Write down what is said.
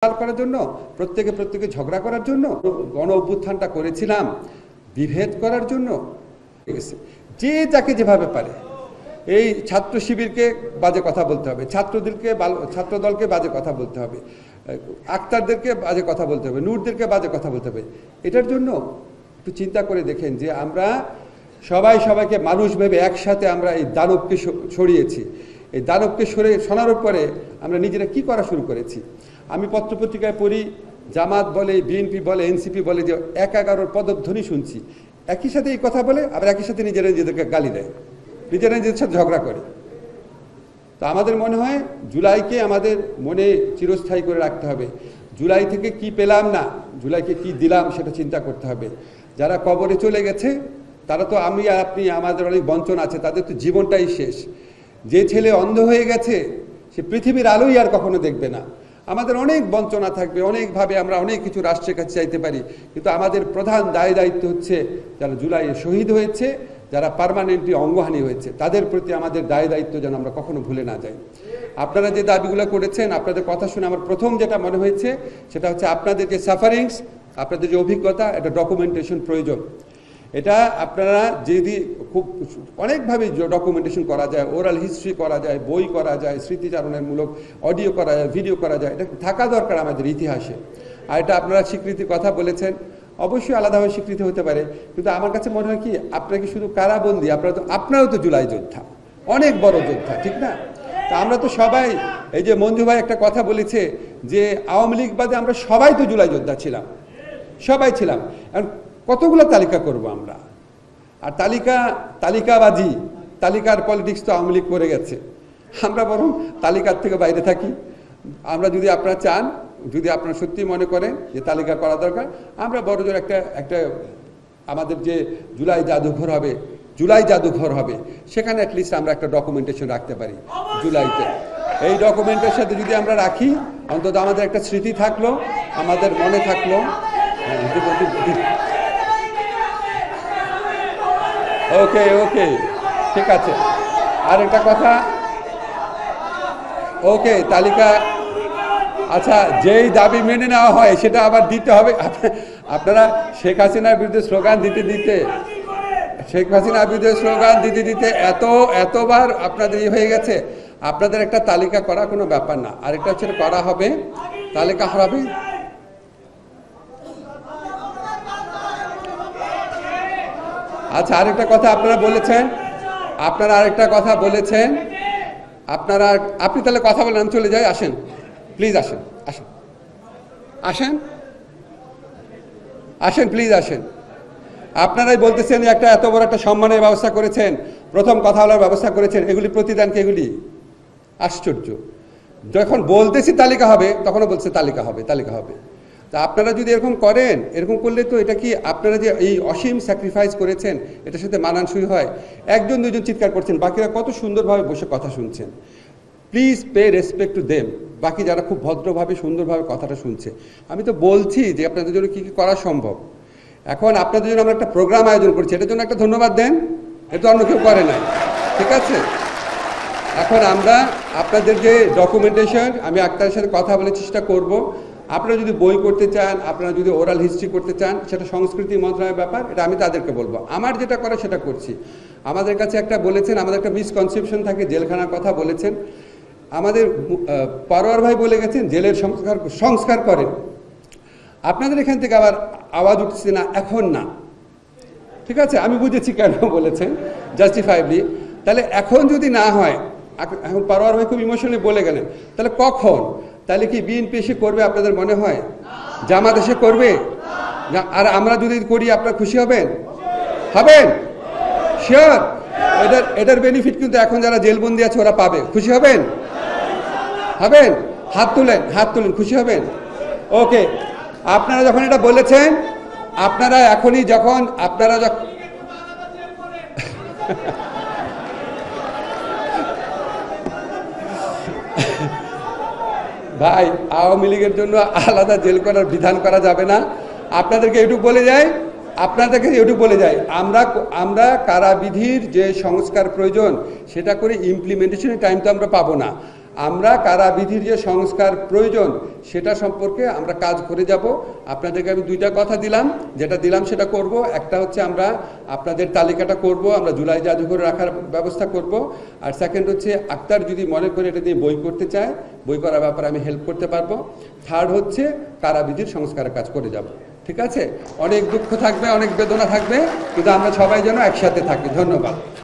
করার জন্য, প্রত্যেকে ঝগড়া করার জন্য, গণ অভ্যুত্থানটা করেছিলাম বিভেদ করার জন্য। যে যাকে যেভাবে পারে, এই ছাত্র শিবিরকে বাজে কথা বলতে হবে, ছাত্রদলকে বাজে কথা বলতে হবে, আক্তারদেরকে বাজে কথা বলতে হবে, নূরদেরকে বাজে কথা বলতে হবে। এটার জন্য একটু চিন্তা করে দেখেন যে আমরা সবাইকে মানুষ ভেবে একসাথে আমরা এই দানবকে সরিয়েছি। এই দানবকে সরানোর পরে আমরা নিজেরা কি করা শুরু করেছি। আমি পত্রপত্রিকায় পড়ি, জামাত বলে, বিএনপি বলে, এনসিপি বলে যে ১-১১ পদধ্বনি শুনছি। একই সাথে এই কথা বলে, আবার একই সাথে নিজেদেরকে গালি দেয়, নিজেদের সাথে ঝগড়া করে। তো আমাদের মনে হয় জুলাইকে আমাদের মনে চিরস্থায়ী করে রাখতে হবে। জুলাই থেকে কি পেলাম না, জুলাইকে কি দিলাম সেটা চিন্তা করতে হবে। যারা কবরে চলে গেছে তারা তো আমি আর আপনি, আমাদের অনেক বঞ্চনা আছে, তাদের তো জীবনটাই শেষ। যে ছেলে অন্ধ হয়ে গেছে সে পৃথিবীর আলোই আর কখনো দেখবে না। আমাদের অনেক বঞ্চনা থাকবে, অনেকভাবে আমরা অনেক কিছু রাষ্ট্রের কাছে চাইতে পারি, কিন্তু আমাদের প্রধান দায়িত্ব হচ্ছে যারা জুলাইয়ে শহীদ হয়েছে, যারা পার্মানেন্টলি অঙ্গহানি হয়েছে, তাদের প্রতি আমাদের দায়িত্ব যেন আমরা কখনো ভুলে না যাই। আপনারা যে দাবিগুলো করেছেন, আপনাদের কথা শুনে আমার প্রথম যেটা মনে হয়েছে সেটা হচ্ছে আপনাদের যে সাফারিংস, আপনাদের যে অভিজ্ঞতা, এটা ডকুমেন্টেশন প্রয়োজন। এটা আপনারা যদি খুব অনেকভাবে ডকুমেন্টেশন করা যায়, ওরাল হিস্ট্রি করা যায়, বই করা যায়, স্মৃতিচারণমূলক অডিও করা যায়, ভিডিও করা যায়, এটা থাকা দরকার আমাদের ইতিহাসে। আর এটা আপনারা স্বীকৃতির কথা বলেছেন, অবশ্যই আলাদাভাবে স্বীকৃতি হতে পারে, কিন্তু আমার কাছে মনে হয় কি, আপনারা কি শুধু কারাবন্দী, আপনারাও তো জুলাই যোদ্ধা, অনেক বড় যোদ্ধা, ঠিক না? তা আমরা তো সবাই, এই যে মঞ্জু ভাই একটা কথা বলেছে যে আওয়ামী লীগ বাদে আমরা সবাই তো জুলাই যোদ্ধা ছিলাম, সবাই ছিলাম। এখন কতগুলো তালিকা করব আমরা? আর তালিকাবাজি, তালিকার পলিটিক্স তো আওয়ামী লীগ করে গেছে। আমরা বরং তালিকার থেকে বাইরে থাকি। আমরা যদি আপনারা চান, যদি আপনারা সত্যি মনে করেন যে তালিকা করা দরকার, আমরা বড়জোর একটা আমাদের যে জুলাই জাদুঘর হবে, সেখানে অ্যাটলিস্ট আমরা একটা ডকুমেন্টেশন রাখতে পারি জুলাইতে। এই ডকুমেন্টের সাথে যদি আমরা রাখি, অন্তত আমাদের একটা স্মৃতি থাকলো, আমাদের মনে থাকলো। ওকে ঠিক আছে। আর একটা কথা, ওকে তালিকা, আচ্ছা, যেই দাবি মেনে নেওয়া হয় সেটা আবার দিতে হবে। আপনারা শেখ হাসিনার বিরুদ্ধে স্লোগান দিতে এতবার আপনাদের হয়ে গেছে। আপনাদের একটা তালিকা করা কোনো ব্যাপার না, আরেকটা হচ্ছে করা হবে, তালিকা হবে। আচ্ছা, আরেকটা কথা আপনারা বলেছেন, আপনি তাহলে কথা বলেন, আমি চলে যাই। আসেন প্লিজ, আসেন প্লিজ আসেন। আপনারাই বলতেছেন যে এত বড় একটা সম্মানের ব্যবস্থা করেছেন, প্রথম কথা বলার ব্যবস্থা করেছেন, এগুলি প্রতিদান কি? এগুলি আশ্চর্য। যখন বলতেছি তালিকা হবে, তখনও বলছে তালিকা হবে। তা আপনারা যদি এরকম করেন, এরকম করলে তো এটা কি আপনারা যে এই অসীম স্যাক্রিফাইস করেছেন, এটার সাথে মানানসই হয়? একজন দুজন চিৎকার করছেন, বাকিরা কত সুন্দরভাবে বসে কথা শুনছেন। Please pay respect to them. বাকি যারা খুব ভদ্রভাবে সুন্দরভাবে কথাটা শুনছে, আমি তো বলছি যে আপনাদের জন্য কী করা সম্ভব। এখন আপনাদের জন্য আমরা একটা প্রোগ্রাম আয়োজন করছি, এটার জন্য একটা ধন্যবাদ দেন। এটা অন্য কেউ করে নাই, ঠিক আছে? এখন আমরা আপনাদের যে ডকুমেন্টেশন, আমি আক্তারের সাথে কথা বলে চেষ্টা করব। আপনারা যদি বই করতে চান, আপনারা যদি ওরাল হিস্ট্রি করতে চান, সেটা সংস্কৃতি মন্ত্রণালয়ের ব্যাপার, এটা আমি তাদেরকে বলবো। আমার যেটা করে সেটা করছি। আমাদের কাছে একটা বলেছেন, আমাদের একটা মিসকনসেপশন থাকে, জেলখানার কথা বলেছেন। আমাদের পারোয়ার ভাই বলে গেছেন জেলের সংস্কার করেন। আপনাদের এখান থেকে আবার আওয়াজ উঠছে না, এখন না, ঠিক আছে? আমি বুঝেছি কেন বলেছেন, জাস্টিফাইবলি। তাহলে এখন যদি না হয়, এখন পারোয়ার ভাই খুব ইমোশনালি বলে গেলেন, তাহলে কখন? তাহলে কি বিএনপি এসে করবে আপনাদের মনে হয়? জামাত এসে করবে? আর আমরা যদি করি আপনারা খুশি হবেন? শিওর? এটার বেনিফিট কিন্তু এখন যারা জেলবন্দি আছে ওরা পাবে। খুশি হবেন? হাত তুলেন, খুশি হবেন? ওকে, আপনারা যখন এটা বলেছেন, আপনারা এখনই যখন ভাই, আওয়ামী লীগের জন্য আলাদা জেল করার বিধান করা যাবে না। আপনাদেরকে এটুকু বলে যাই, আমরা কারাবিধির যে সংস্কার প্রয়োজন সেটা করে ইমপ্লিমেন্টেশনের টাইম তো আমরা পাবো না। আমরা কারাবিধির যে সংস্কার প্রয়োজন সেটা সম্পর্কে আমরা কাজ করে যাব। আপনাদেরকে আমি দুইটা কথা দিলাম, যেটা দিলাম সেটা করব। একটা হচ্ছে আমরা আপনাদের তালিকাটা করব, আমরা জুলাই জাদুঘরে রাখার ব্যবস্থা করব। আর সেকেন্ড হচ্ছে আক্তার যদি মনে করে এটা দিয়ে বই করতে চায়, বই করার ব্যাপারে আমি হেল্প করতে পারবো। থার্ড হচ্ছে কারাবিধির সংস্কারের কাজ করে যাব। ঠিক আছে? অনেক দুঃখ থাকবে, অনেক বেদনা থাকবে, কিন্তু আমরা সবাই যেন একসাথে থাকি। ধন্যবাদ।